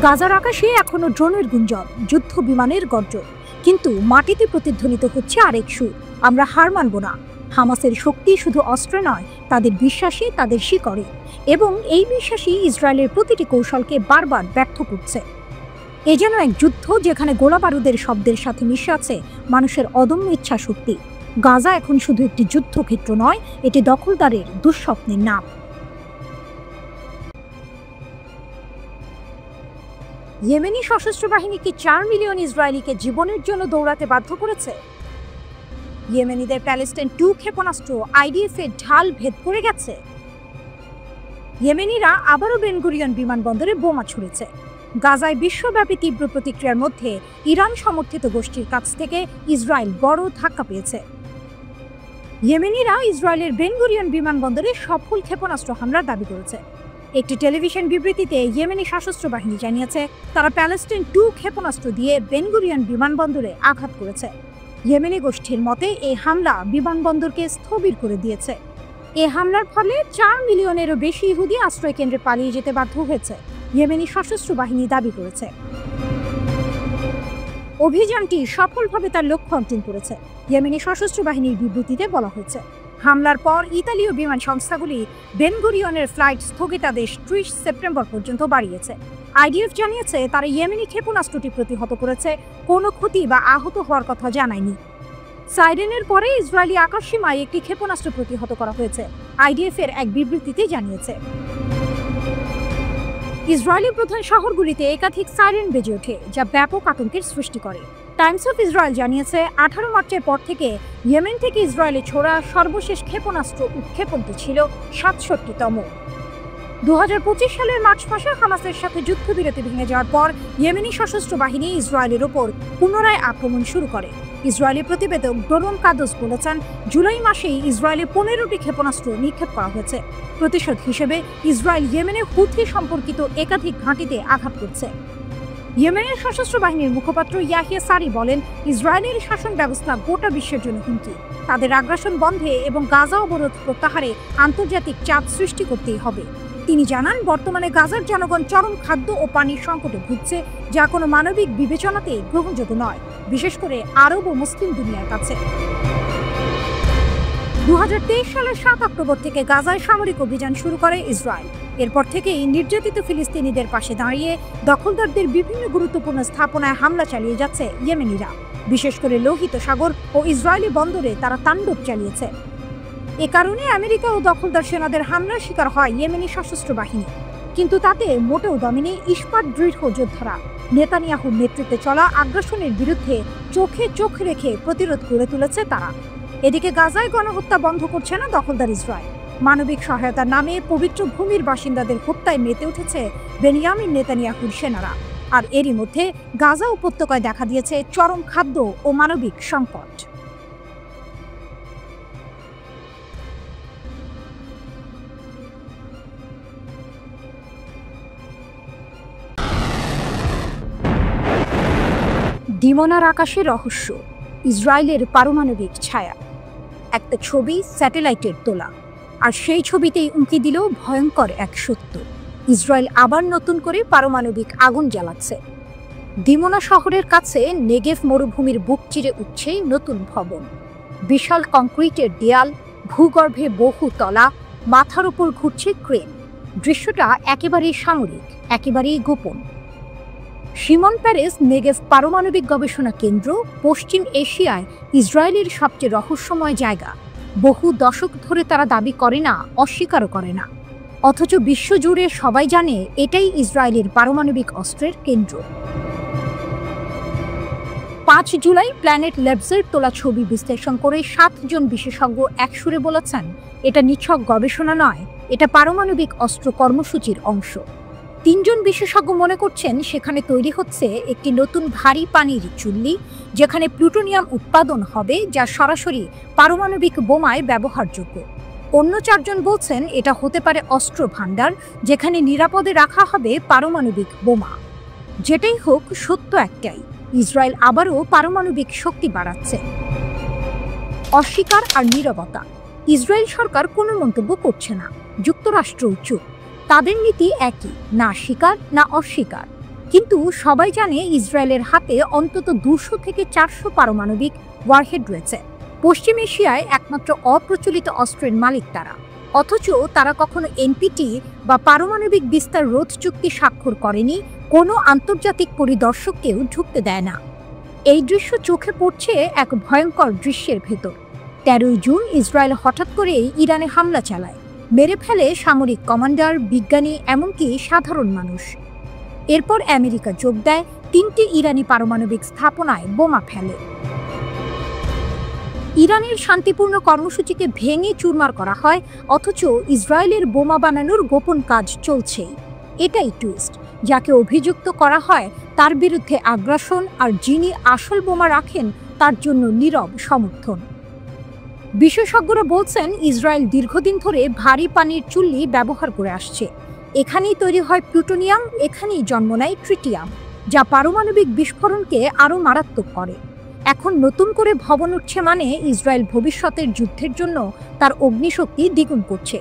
গাজার আকাশে এখনো ড্রোনের গুঞ্জন, যুদ্ধ বিমানের গর্জন, কিন্তু মাটিতে প্রতিধ্বনিত হচ্ছে আরেক সুর, আমরা হার মানব না। হামাসের শক্তি শুধু অস্ত্রে নয়, তাদের বিশ্বাসে, তাদের শিকড়ে, এবং এই বিশ্বাসই ইসরায়েলের প্রতিটি কৌশলকে বারবার ব্যর্থ করছে। এ যেন এক যুদ্ধ যেখানে গোলা বারুদের শব্দের সাথে মিশে আছে মানুষের অদম্য ইচ্ছা শক্তি। গাজা এখন শুধু একটি যুদ্ধক্ষেত্র নয়, এটি দখলদারের দুঃস্বপ্নের নাম। ইয়েমেনি সশস্ত্র বাহিনী কি 4 মিলিয়ন ইসরায়েলিকে জীবনের জন্য দৌড়াতে বাধ্য করেছে? ইয়েমেনিদের প্যালেস্টাইন 2 ক্ষেপণাস্ত্র আইডিএফ এর ঢাল ভেদ করে গেছে। ইয়েমেনিরা আবারও বেন গুরিয়ন বিমানবন্দরে বোমা ছুড়েছে। গাজায় বিশ্বব্যাপী তীব্র প্রতিক্রিয়ার মধ্যে ইরান সমর্থিত গোষ্ঠীর কাছ থেকে ইসরায়েল বড় ধাক্কা পেয়েছে। ইয়েমেনিরা ইসরায়েলের বেন গুরিয়ন বিমানবন্দরে সফল ক্ষেপণাস্ত্র হামলার দাবি করেছে। একটি টেলিভিশন বিবৃতিতে ইয়েমেনি সশস্ত্র বাহিনী জানিয়েছে তারা প্যালেস্টাইন 2 ক্ষেপণাস্ত্র দিয়ে বেন গুরিয়ন বিমানবন্দরে আঘাত করেছে। ইয়েমেনি গোষ্ঠীর মতে এই হামলা বিমানবন্দরকে স্থবির করে দিয়েছে। এই হামলার ফলে 4 মিলিয়নেরও বেশি ইহুদি আশ্রয় কেন্দ্রে পালিয়ে যেতে বাধ্য হয়েছে, ইয়েমেনি সশস্ত্র বাহিনী দাবি করেছে। অভিযানটি সফলভাবে তার লক্ষ্য অর্জন করেছে, ইয়েমেনি সশস্ত্র বাহিনীর বিবৃতিতে বলা হয়েছে। হামলার পর ইতালীয় বিমান সংস্থাগুলি বেন গুরিয়নের ফ্লাইট স্থগিতাদেশ 30 সেপ্টেম্বর পর্যন্ত বাড়িয়েছে। আইডিএফ জানিয়েছে তারা ইয়েমেনি ক্ষেপণাস্ত্রটি প্রতিহত করেছে, কোনো ক্ষতি বা আহত হওয়ার কথা জানায়নি। সাইরেনের পরে ইসরায়েলি আকাশসীমায় একটি ক্ষেপণাস্ত্র প্রতিহত করা হয়েছে, আইডিএফ এর এক বিবৃতিতে জানিয়েছে। ইসরায়েলি প্রধান শহরগুলিতে একাধিক সাইরেন বেজে ওঠে, যা ব্যাপক আতঙ্কের সৃষ্টি করে। টাইমস অফ ইসরায়েল জানিয়েছে 18 মার্চের পর থেকে ইয়েমেন থেকে ইসরায়েলে ছোড়া সর্বশেষ ক্ষেপণাস্ত্র উৎক্ষেপণটি ছিল 67তম। 2025 সালের মার্চ মাসে হামাসের সাথে যুদ্ধবিরতি ভেঙে যাওয়ার পর ইয়েমেনি সশস্ত্র বাহিনী ইসরায়েলের ওপর পুনরায় আক্রমণ শুরু করে। ইসরায়েলি প্রতিবেদক ডোরন কাদোস বলেছেন জুলাই মাসেই ইসরায়েলে 15টি ক্ষেপণাস্ত্র নিক্ষেপ করা হয়েছে। প্রতিশোধ হিসেবে ইসরায়েল ইয়েমেনে হুথি সম্পর্কিত একাধিক ঘাঁটিতে আঘাত করছে। ইয়েমেনের সশস্ত্র বাহিনীর মুখপাত্র ইয়াহিয়া সারি বলেন ইসরায়েলের শাসন ব্যবস্থা গোটা বিশ্বের জন্য হুমকি। তাদের আগ্রাসন বন্ধে এবং গাজা অবরোধ প্রত্যাহারে আন্তর্জাতিক চাপ সৃষ্টি করতেই হবে। তিনি জানান বর্তমানে গাজার জনগণ চরম খাদ্য ও পানির সংকটে ভুগছে, যা কোনো মানবিক বিবেচনাতেই গ্রহণযোগ্য নয়, বিশেষ করে আরব ও মুসলিম দুনিয়ার কাছে। 2023 সালের 7 অক্টোবর থেকে গাজায় সামরিক অভিযান শুরু করে ইসরায়েল। এরপর থেকেই নির্যাতিত ফিলিস্তিনিদের পাশে দাঁড়িয়ে দখলদারদের বিভিন্ন গুরুত্বপূর্ণ স্থাপনায় হামলা চালিয়ে যাচ্ছে ইয়েমেনিরা। বিশেষ করে লোহিত সাগর ও ইসরায়েলি বন্দরে তারা তাণ্ডব চালিয়েছে। এ কারণে আমেরিকা ও দখলদার সেনাদের হামলার শিকার হয় ইয়েমেনি সশস্ত্র বাহিনী, কিন্তু তাতে মোটেও দমেনি ইস্পাত দৃঢ় যোদ্ধারা। নেতানিয়াহুর নেতৃত্বে চলা আগ্রাসনের বিরুদ্ধে চোখে চোখ রেখে প্রতিরোধ গড়ে তুলেছে তারা। এদিকে গাজায় গণহত্যা বন্ধ করছে না দখলদার ইসরায়েল। মানবিক সহায়তার নামে পবিত্র ভূমির বাসিন্দাদের হত্যায় মেতে উঠেছে বেনিয়ামিন নেতানিয়াহুর সেনারা। আর এরই মধ্যে গাজা উপত্যকায় দেখা দিয়েছে চরম খাদ্য ও মানবিক সংকট। ডিমোনার আকাশে রহস্য, ইসরায়েলের পারমাণবিক ছায়া। একটা ছবি স্যাটেলাইটের তোলা, আর সেই ছবিতেই উঁকি দিল ভয়ঙ্কর এক সত্য। ইসরায়েল আবার নতুন করে পারমাণবিক আগুন জ্বালাচ্ছে। ডিমোনা শহরের কাছে নেগেভ মরুভূমির বুক চিরে উঠছে নতুন ভবন। বিশাল কংক্রিটের দেয়াল, ভূগর্ভে বহু তলা, মাথার উপর ঘুরছে ক্রেন। দৃশ্যটা একেবারেই সামরিক, একেবারেই গোপন। শিমন পেরেস নেগেভ পারমাণবিক গবেষণা কেন্দ্র পশ্চিম এশিয়ায় ইসরায়েলের সবচেয়ে রহস্যময় জায়গা। বহু দশক ধরে তারা দাবি করে না, অস্বীকারও করে না, অথচ বিশ্বজুড়ে সবাই জানে এটাই ইসরায়েলের পারমাণবিক অস্ত্রের কেন্দ্র। 5 জুলাই প্ল্যানেট ল্যাবসের তোলা ছবি বিশ্লেষণ করে 7 জন বিশেষজ্ঞ একসুরে বলেছেন, এটা নিছক গবেষণা নয়, এটা পারমাণবিক অস্ত্র কর্মসূচির অংশ। 3 জন বিশেষজ্ঞ মনে করছেন সেখানে তৈরি হচ্ছে একটি নতুন ভারী পানির চুল্লি, যেখানে প্লুটোনিয়াম উৎপাদন হবে, যা সরাসরি পারমাণবিক বোমায় ব্যবহারযোগ্য। অন্য 4 জন বলছেন এটা হতে পারে অস্ত্র ভাণ্ডার, যেখানে নিরাপদে রাখা হবে পারমাণবিক বোমা। যেটাই হোক, সত্য একটাই, ইসরায়েল আবারও পারমাণবিক শক্তি বাড়াচ্ছে। অস্বীকার আর নীরবতা। ইসরায়েল সরকার কোনো মন্তব্য করছে না, যুক্তরাষ্ট্রও চুপ। তাদের নীতি একই, না স্বীকার না অস্বীকার। কিন্তু সবাই জানে ইসরায়েলের হাতে অন্তত 200 থেকে 400 পারমাণবিক ওয়ারহেড রয়েছে। পশ্চিম এশিয়ায় একমাত্র অপ্রচলিত অস্ত্রের মালিক তারা, অথচ তারা কখনো এনপিটি বা পারমাণবিক বিস্তার রোধ চুক্তি স্বাক্ষর করেনি, কোনো আন্তর্জাতিক পরিদর্শককেও ঢুকতে দেয় না। এই দৃশ্য চোখে পড়ছে এক ভয়ঙ্কর দৃশ্যের ভেতর। 13 জুন ইসরায়েল হঠাৎ করেই ইরানে হামলা চালায়, মেরে ফেলে সামরিক কমান্ডার, বিজ্ঞানী, এমনকি সাধারণ মানুষ। এরপর আমেরিকা যোগ দেয়, 3টি ইরানি পারমাণবিক স্থাপনায় বোমা ফেলে। ইরানের শান্তিপূর্ণ কর্মসূচিকে ভেঙে চুরমার করা হয়, অথচ ইসরায়েলের বোমা বানানোর গোপন কাজ চলছেই। এটাই টুইস্ট। যাকে অভিযুক্ত করা হয় তার বিরুদ্ধে আগ্রাসন, আর যিনি আসল বোমা রাখেন তার জন্য নীরব সমর্থন। বিশেষজ্ঞরা বলছেন ইসরায়েল দীর্ঘদিন ধরে ভারী পানির চুল্লি ব্যবহার করে আসছে। এখানেই তৈরি হয় প্লুটোনিয়াম, এখানেই জন্ম নেয় ট্রিটিয়াম, যা পারমাণবিক বিস্ফোরণকে আরও মারাত্মক করে। এখন নতুন করে ভবন উঠছে মানে ইসরায়েল ভবিষ্যতের যুদ্ধের জন্য তার অগ্নিশক্তি দ্বিগুণ করছে।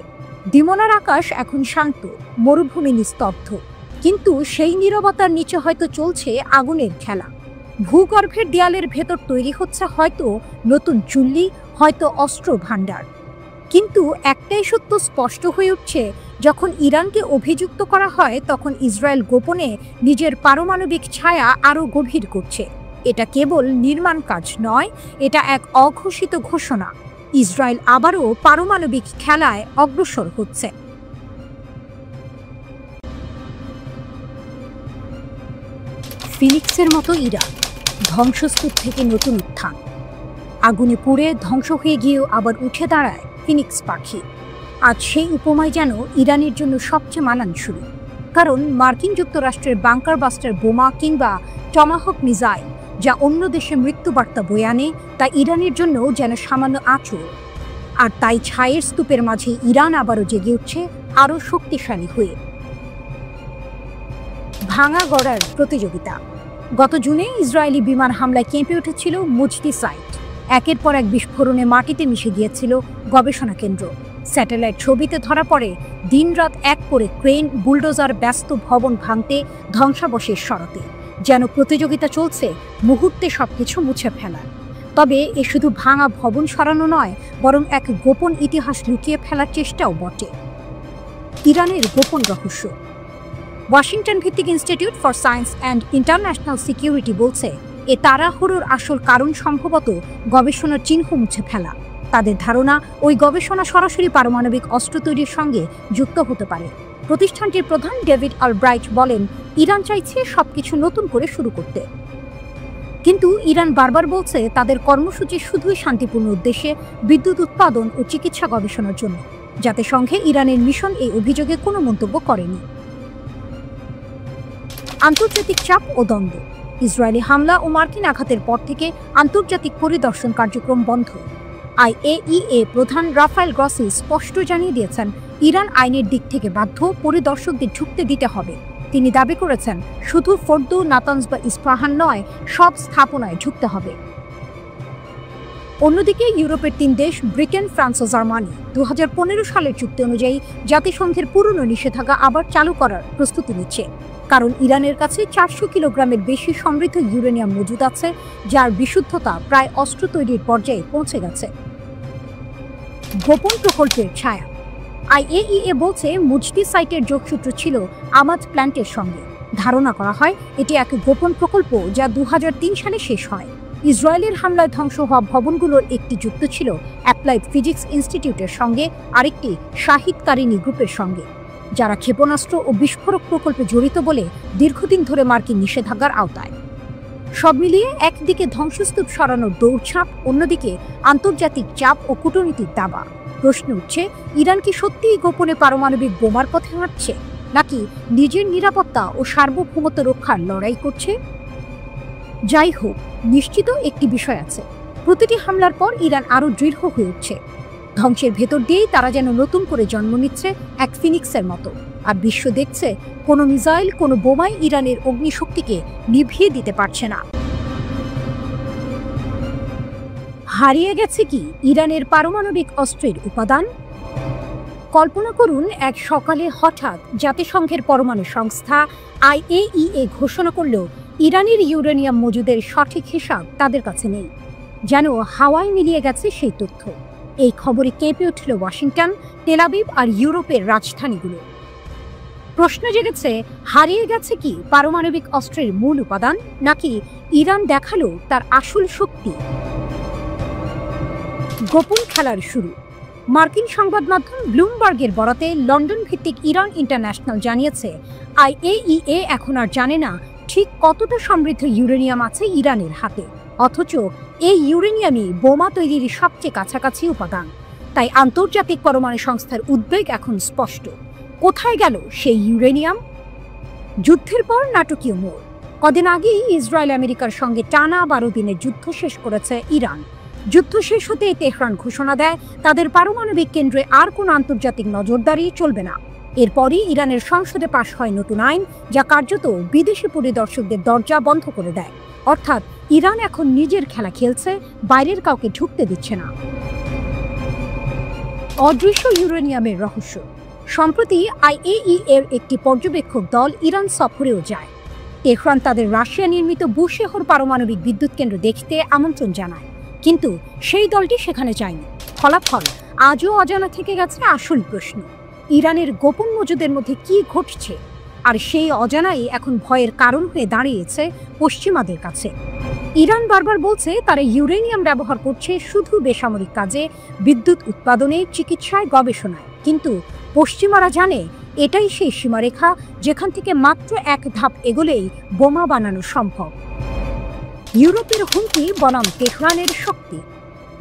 ডিমোনার আকাশ এখন শান্ত, মরুভূমি নিস্তব্ধ, কিন্তু সেই নীরবতার নিচে হয়তো চলছে আগুনের খেলা। ভূগর্ভের দেয়ালের ভেতর তৈরি হচ্ছে হয়তো নতুন চুল্লি, হয়তো অস্ত্র ভাণ্ডার। কিন্তু একটাই সত্য স্পষ্ট হয়ে উঠছে, যখন ইরানকে অভিযুক্ত করা হয় তখন ইসরায়েল গোপনে নিজের পারমাণবিক ছায়া আরও গভীর করছে। এটা কেবল নির্মাণ কাজ নয়, এটা এক অঘোষিত ঘোষণা। ইসরায়েল আবারও পারমাণবিক খেলায় অগ্রসর হচ্ছে। ফিনিক্সের মতো ইরান, ধ্বংসস্তূপ থেকে নতুন উত্থান। আগুনে পুড়ে ধ্বংস হয়ে গিয়েও আবার উঠে দাঁড়ায় ফিনিক্স পাখি। আজ সেই উপমায় যেন ইরানের জন্য সবচেয়ে মানানসই, কারণ মার্কিন যুক্তরাষ্ট্রের বাংকার বাস্টার বোমা কিংবা টমাহক মিসাইল যা অন্য দেশে মৃত্যুবার্তা বয়ে আনে, তা ইরানের জন্য যেন সামান্য আঁচড়। আর তাই ছায়ের স্তূপের মাঝে ইরান আবারও জেগে উঠছে আরও শক্তিশালী হয়ে। ভাঙা গড়ার প্রতিযোগিতা। গত জুনে ইসরায়েলি বিমান হামলায় কেঁপে উঠেছিল মুজদি সাইট। একের পর এক বিস্ফোরণে মাটিতে মিশে গিয়েছিল গবেষণা কেন্দ্র। স্যাটেলাইট ছবিতে ধরা পড়ে দিনরাত এক করে ক্রেন, বুলডোজার ব্যস্ত ভবন ভাঙতে, ধ্বংসাবশেষ সরাতে, যেন প্রতিযোগিতা চলছে মুহূর্তে সবকিছু মুছে ফেলার। তবে এ শুধু ভাঙা ভবন সরানো নয়, বরং এক গোপন ইতিহাস লুকিয়ে ফেলার চেষ্টাও বটে। ইরানের গোপন রহস্য। ওয়াশিংটন ভিত্তিক institute for science and international security বলছে, এ তাড়াহুড়োর আসল কারণ সম্ভবত গবেষণার চিহ্ন মুছে ফেলা। তাদের ধারণা, ওই গবেষণা সরাসরি পারমাণবিক অস্ত্র তৈরির সঙ্গে যুক্ত হতে পারে। প্রতিষ্ঠানটির প্রধান ডেভিড অলব্রাইট বলেন, ইরান চাইছে সবকিছু নতুন করে শুরু করতে। কিন্তু ইরান বারবার বলছে তাদের কর্মসূচি শুধুই শান্তিপূর্ণ উদ্দেশ্যে, বিদ্যুৎ উৎপাদন ও চিকিৎসা গবেষণার জন্য। জাতিসংঘে ইরানের মিশন এই অভিযোগে কোনো মন্তব্য করেনি। আন্তর্জাতিক চাপ ও দ্বন্দ্ব। ইসরায়েলি হামলা ও মার্কিন আঘাতের পর থেকে আন্তর্জাতিক পরিদর্শন কার্যক্রম বন্ধ। IAEA প্রধান রাফায়েল গ্রসি স্পষ্ট জানিয়ে দিয়েছেন, ইরান আইনের দিক থেকে বাধ্য, পরিদর্শকদের ঢুকতে দিতে হবে। তিনি দাবি করেছেন শুধু ফর্দু, নাতানজ বা ইস্পাহান নয়, সব স্থাপনায় ঢুকতে হবে। অন্যদিকে ইউরোপের 3 দেশ ব্রিটেন, ফ্রান্স ও জার্মানি 2015 সালের চুক্তি অনুযায়ী জাতিসংঘের পুরনো নিষেধাজ্ঞা আবার চালু করার প্রস্তুতি নিচ্ছে, কারণ ইরানের কাছে 400 কিলোগ্রামের বেশি সমৃদ্ধ ইউরেনিয়াম মজুদ আছে, যার বিশুদ্ধতা প্রায় অস্ত্র তৈরির পর্যায়ে পৌঁছে গেছে। গোপন প্রকল্পের ছায়া। IAEA বলছে মুজদি সাইটের যোগসূত্র ছিল আমাদ প্ল্যান্টের সঙ্গে। ধারণা করা হয় এটি এক গোপন প্রকল্প যা 2003 সালে শেষ হয়। ইসরায়েলের হামলায় ধ্বংস হওয়া ভবনগুলোর একটি যুক্ত ছিল অ্যাপ্লাইড ফিজিক্স ইনস্টিটিউটের সঙ্গে, আরেকটি শাহিদ কারিনী গ্রুপের সঙ্গে, যারা ক্ষেপণাস্ত্র ও বিস্ফোরক প্রকল্পে জড়িত বলে দীর্ঘদিন ধরে মার্কিন নিষেধাজ্ঞার আওতায়। সব মিলিয়ে একদিকে ধ্বংসস্তূপ সরানোর দৌড়ঝাঁপ, অন্যদিকে আন্তর্জাতিক চাপ ও কূটনীতির দাবা। প্রশ্ন উঠছে, ইরান কি সত্যিই গোপনে পারমাণবিক বোমার পথে হাঁটছে, নাকি নিজের নিরাপত্তা ও সার্বভৌমত্ব রক্ষার লড়াই করছে? যাই হোক, নিশ্চিত একটি বিষয় আছে, প্রতিটি হামলার পর ইরান আরও দৃঢ় হয়ে উঠছে। ধ্বংসের ভেতর দিয়েই তারা যেন নতুন করে জন্ম নিচ্ছে, এক ফিনিক্সের মতো। আর বিশ্ব দেখছে কোনো মিসাইল, কোনো বোমাই ইরানের অগ্নিশক্তিকে নিভিয়ে দিতে পারছে না। হারিয়ে গেছে কি ইরানের পারমাণবিক অস্ত্রের উপাদান? কল্পনা করুন, এক সকালে হঠাৎ জাতিসংঘের পরমাণু সংস্থা IAEA ঘোষণা করল ইরানের ইউরেনিয়াম মজুদের সঠিক হিসাব তাদের কাছে নেই। যেন হাওয়ায় মিলিয়ে গেছে সেই তথ্য। এই খবরে কেঁপে উঠল ওয়াশিংটন, তেল আবিব আর ইউরোপের রাজধানীগুলো। প্রশ্ন জেগেছে, হারিয়ে গেছে কি পারমাণবিক অস্ত্রের মূল উপাদান, নাকি ইরান দেখালো তার আসল শক্তি? গোপন খেলার শুরু। মার্কিন সংবাদ মাধ্যম ব্লুমবার্গের বরাতে লন্ডন ভিত্তিক ইরান ইন্টারন্যাশনাল জানিয়েছে IAEA এখন আর জানে না ঠিক কতটা সমৃদ্ধ ইউরেনিয়াম আছে ইরানের হাতে, অথচ এই ইউরেনিয়ামই বোমা তৈরির সবচেয়ে কাছাকাছি উপাদান। তাই আন্তর্জাতিক পরমাণু সংস্থার উদ্বেগ এখন স্পষ্ট। কোথায় গেল সেই ইউরেনিয়াম? যুদ্ধের পর নাটকীয় মোড়। কদিন আগেই ইসরায়েল আমেরিকার সঙ্গে টানা 12 দিনের যুদ্ধ শেষ করেছে ইরান। যুদ্ধ শেষ হতেই তেহরান ঘোষণা দেয় তাদের পারমাণবিক কেন্দ্রে আর কোনো আন্তর্জাতিক নজরদারি চলবে না। এরপরই ইরানের সংসদে পাশ হয় নতুন আইন, যা কার্যত বিদেশি পরিদর্শকদের দরজা বন্ধ করে দেয়। অর্থাৎ ইরান এখন নিজের খেলা খেলছে, বাইরের কাউকে ঢুকতে দিচ্ছে না। অদৃশ্য ইউরেনিয়ামের রহস্য। সম্প্রতি IAEA এর একটি পর্যবেক্ষক দল ইরান সফরেও যায়। তেহরান তাদের রাশিয়া নির্মিত বুশেহর পারমাণবিক বিদ্যুৎ কেন্দ্র দেখতে আমন্ত্রণ জানায়, কিন্তু সেই দলটি সেখানে যায়নি। ফলাফল আজও অজানা থেকে গেছে আসল প্রশ্ন, ইরানের গোপন মজুদের মধ্যে কি ঘটছে? আর সেই অজানাই এখন ভয়ের কারণ হয়ে দাঁড়িয়েছে পশ্চিমাদের কাছে। ইরান বারবার বলছে তারা ইউরেনিয়াম ব্যবহার করছে শুধু বেসামরিক কাজে, বিদ্যুৎ উৎপাদনে, চিকিৎসায়, গবেষণায়। কিন্তু পশ্চিমারা জানে এটাই সেই সীমারেখা যেখান থেকে মাত্র এক ধাপ এগোলেই বোমা বানানো সম্ভব। ইউরোপের হুমকি বনাম তেহরানের শক্তি।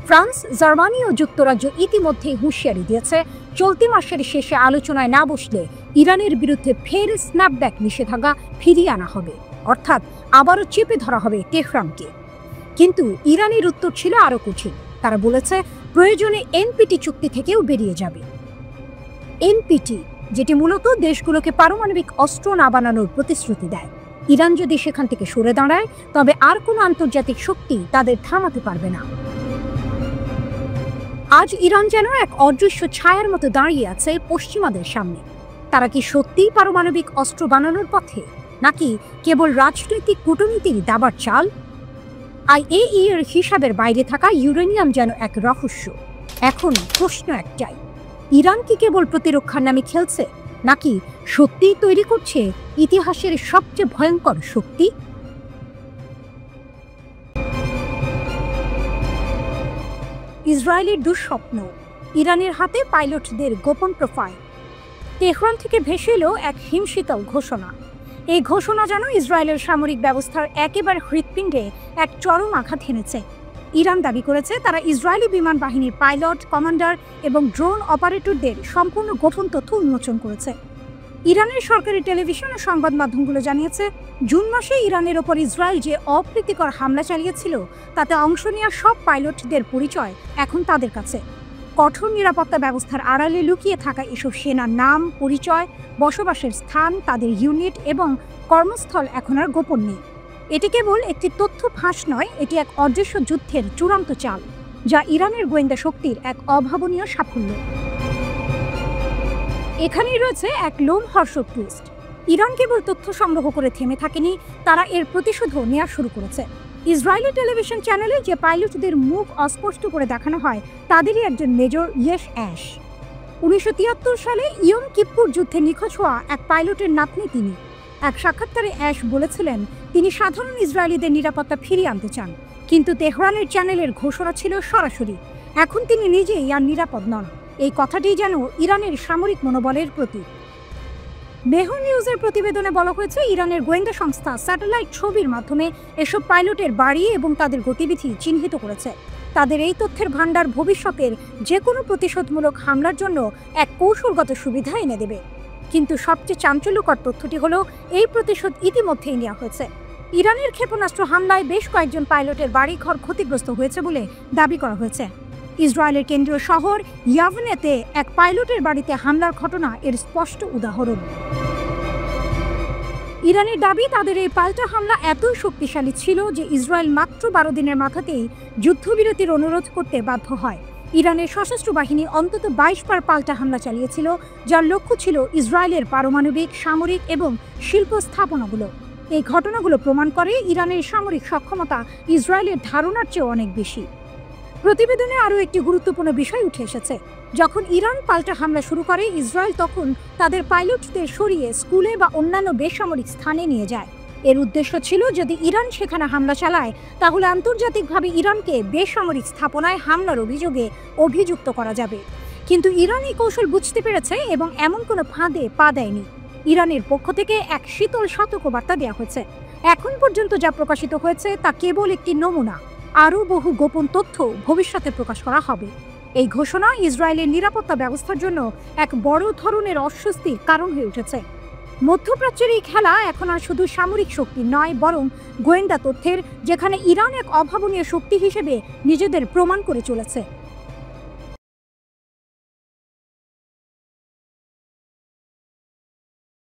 ফ্রান্স, জার্মানি ও যুক্তরাজ্য ইতিমধ্যেই হুঁশিয়ারি দিয়েছে চলতি মাসের শেষে আলোচনায় না বসলে ইরানের বিরুদ্ধে ফের স্ন্যাপব্যাক নিষেধাজ্ঞা ফিরিয়ে আনা হবে, অর্থাৎ আবারও চেপে ধরা হবে তেহরানকে। কিন্তু ইরানের উত্তর ছিল আরও কঠিন। তারা বলেছে প্রয়োজনে NPT চুক্তি থেকেও বেরিয়ে যাবে। NPT, যেটি মূলত দেশগুলোকে পারমাণবিক অস্ত্র না বানানোর প্রতিশ্রুতি দেয়। ইরান যদি সেখান থেকে সরে দাঁড়ায়, তবে আর কোনো আন্তর্জাতিক শক্তি তাদের থামাতে পারবে না। আজ ইরান যেন এক অদৃশ্য ছায়ার মতো দাঁড়িয়ে আছে পশ্চিমাদের সামনে। তারা কি সত্যিই পারমাণবিক অস্ত্র বানানোর পথে, নাকি কেবল রাজনৈতিক কূটনীতির দাবার চাল? IAEA এর হিসাবের বাইরে থাকা ইউরেনিয়াম যেন এক রহস্য। এখন প্রশ্ন একটাই, ইরান কি কেবল প্রতিরক্ষার নামে খেলছে, নাকি সত্যিই তৈরি করছে ইতিহাসের সবচেয়ে ভয়ঙ্কর শক্তি? ইসরায়েলের দুঃস্বপ্ন, ইরানের হাতে পাইলটদের গোপন প্রোফাইল। তেহরান থেকে ভেসে এলো এক হিমশীতল ঘোষণা। এই ঘোষণা যেন ইসরায়েলের সামরিক ব্যবস্থার একেবারে হৃৎপিণ্ডে এক চরম আঘাত হেনেছে। ইরান দাবি করেছে তারা ইসরায়েলি বিমান বাহিনীর পাইলট, কমান্ডার এবং ড্রোন অপারেটরদের সম্পূর্ণ গোপন তথ্য উন্মোচন করেছে। ইরানের সরকারি টেলিভিশন ও সংবাদ মাধ্যমগুলো জানিয়েছে, জুন মাসে ইরানের ওপর ইসরায়েল যে অপ্রীতিকর হামলা চালিয়েছিল তাতে অংশ নেওয়া সব পাইলটদের পরিচয় এখন তাদের কাছে। কঠোর নিরাপত্তা ব্যবস্থার আড়ালে লুকিয়ে থাকা এসব সেনার নাম, পরিচয়, বসবাসের স্থান, তাদের ইউনিট এবং কর্মস্থল এখন আর গোপন নেই। এটি কেবল একটি তথ্য ফাঁস নয়, এটি এক অদৃশ্য যুদ্ধের চূড়ান্ত চাল, যা ইরানের গোয়েন্দা শক্তির এক অভাবনীয় সাফল্য। এখানেই রয়েছে এক লোমহর্ষক টুইস্ট। ইরান কেবল তথ্য সংগ্রহ করে থেমে থাকেনি, তারা এর প্রতিশোধও নেওয়া শুরু করেছে। ইসরায়েলি টেলিভিশন চ্যানেলে যে পাইলটদের মুখ অস্পষ্ট করে দেখানো হয় তাদেরই একজন মেজর ইয়েশ অ্যাশ। 1973 সালে ইয়ম কিপ্পুর যুদ্ধে নিখোঁজ হওয়া এক পাইলটের নাতনি তিনি। এক সাক্ষাৎকারে অ্যাশ বলেছিলেন তিনি সাধারণ ইসরায়েলিদের নিরাপত্তা ফিরিয়ে আনতে চান, কিন্তু তেহরানের চ্যানেলের ঘোষণা ছিল সরাসরি এখন তিনি নিজেই আর নিরাপদ নন। এই কথাটি যেন ইরানের সামরিক মনোবলের প্রতীক। মেহর নিউজের প্রতিবেদনে বলা হয়েছে ইরানের গোয়েন্দা সংস্থা স্যাটেলাইট ছবির মাধ্যমে এসব পাইলটের বাড়ি এবং তাদের গতিবিধি চিহ্নিত করেছে। তাদের এই তথ্যের ভাণ্ডার ভবিষ্যতের যে কোনো প্রতিশোধমূলক হামলার জন্য এক কৌশলগত সুবিধা এনে দেবে। কিন্তু সবচেয়ে চাঞ্চল্যকর তথ্যটি হলো এই প্রতিশোধ ইতিমধ্যেই নেওয়া হয়েছে। ইরানের ক্ষেপণাস্ত্র হামলায় বেশ কয়েকজন পাইলটের বাড়িঘর ক্ষতিগ্রস্ত হয়েছে বলে দাবি করা হয়েছে। ইসরায়েলের কেন্দ্রীয় শহর ইয়াভনেতে এক পাইলটের বাড়িতে হামলার ঘটনা এর স্পষ্ট উদাহরণ। ইরানের দাবি তাদের এই পাল্টা হামলা এতই শক্তিশালী ছিল যে ইসরায়েল মাত্র 12 দিনের মাথাতেই যুদ্ধবিরতির অনুরোধ করতে বাধ্য হয়। ইরানের সশস্ত্র বাহিনী অন্তত 22 বার পাল্টা হামলা চালিয়েছিল, যার লক্ষ্য ছিল ইসরায়েলের পারমাণবিক, সামরিক এবং শিল্প স্থাপনাগুলো। এই ঘটনাগুলো প্রমাণ করে ইরানের সামরিক সক্ষমতা ইসরায়েলের ধারণার চেয়ে অনেক বেশি। প্রতিবেদনে আরও একটি গুরুত্বপূর্ণ বিষয় উঠে এসেছে। যখন ইরান পাল্টা হামলা শুরু করে, ইসরায়েল তখন তাদের পাইলটদের সরিয়ে স্কুলে বা অন্যান্য বেসামরিক স্থানে নিয়ে যায়। এর উদ্দেশ্য ছিল যদি ইরান সেখানে হামলা চালায় তাহলে আন্তর্জাতিকভাবে ইরানকে বেসামরিক স্থাপনায় হামলার অভিযোগে অভিযুক্ত করা যাবে। কিন্তু ইরান এই কৌশল বুঝতে পেরেছে এবং এমন কোনো ফাঁদে পা দেয়নি। ইরানের পক্ষ থেকে এক শীতল সতর্কবার্তা দেওয়া হয়েছে। এখন পর্যন্ত যা প্রকাশিত হয়েছে তা কেবল একটি নমুনা, আরও বহু গোপন তথ্য ভবিষ্যতে প্রকাশ করা হবে। এই ঘোষণা ইসরায়েলের নিরাপত্তা ব্যবস্থার জন্য এক বড় ধরনের অস্বস্তির কারণ হয়ে উঠেছে। মধ্যপ্রাচ্যের এই খেলা এখন আর শুধু সামরিক শক্তি নয়, বরং গোয়েন্দা তথ্যের, যেখানে ইরান এক অভাবনীয় শক্তি হিসেবে নিজেদের প্রমাণ করে চলেছে।